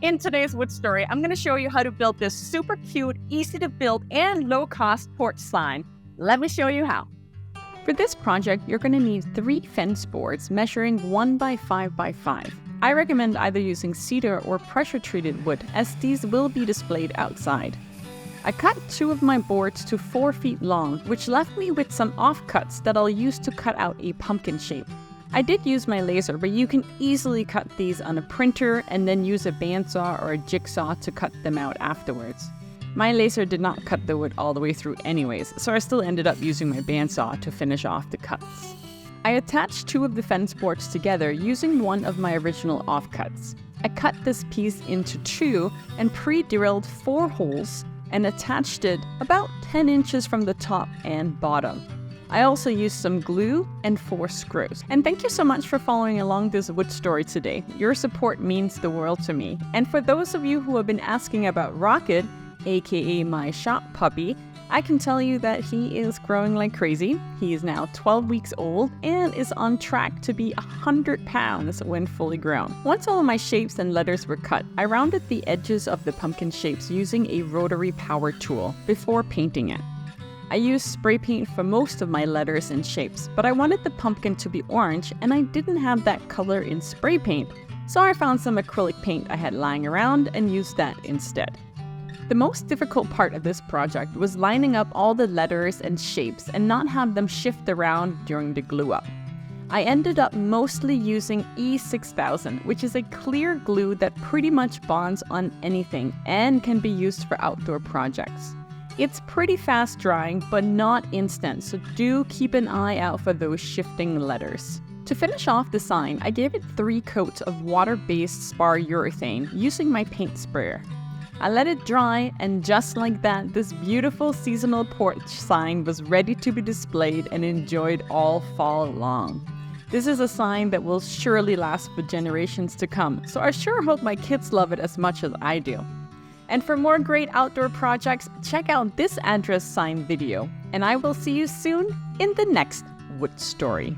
In today's wood story, I'm going to show you how to build this super cute, easy to build, and low-cost porch sign. Let me show you how. For this project, you're going to need 3 fence boards measuring 1 by 5 by 5. I recommend either using cedar or pressure-treated wood, as these will be displayed outside. I cut 2 of my boards to 4 feet long, which left me with some offcuts that I'll use to cut out a pumpkin shape. I did use my laser, but you can easily cut these on a printer and then use a bandsaw or a jigsaw to cut them out afterwards. My laser did not cut the wood all the way through anyways, so I still ended up using my bandsaw to finish off the cuts. I attached 2 of the fence boards together using one of my original offcuts. I cut this piece into 2 and pre-drilled 4 holes and attached it about 10 inches from the top and bottom. I also used some glue and 4 screws. And thank you so much for following along this wood story today. Your support means the world to me. And for those of you who have been asking about Rocket, aka my shop puppy, I can tell you that he is growing like crazy. He is now 12 weeks old and is on track to be 100 pounds when fully grown. Once all of my shapes and letters were cut, I rounded the edges of the pumpkin shapes using a rotary power tool before painting it. I used spray paint for most of my letters and shapes, but I wanted the pumpkin to be orange and I didn't have that color in spray paint, so I found some acrylic paint I had lying around and used that instead. The most difficult part of this project was lining up all the letters and shapes and not have them shift around during the glue up. I ended up mostly using E6000, which is a clear glue that pretty much bonds on anything and can be used for outdoor projects. It's pretty fast drying, but not instant, so do keep an eye out for those shifting letters. To finish off the sign, I gave it 3 coats of water-based spar urethane using my paint sprayer. I let it dry, and just like that, this beautiful seasonal porch sign was ready to be displayed and enjoyed all fall long. This is a sign that will surely last for generations to come, so I sure hope my kids love it as much as I do. And for more great outdoor projects, check out this address sign video. And I will see you soon in the next wood story.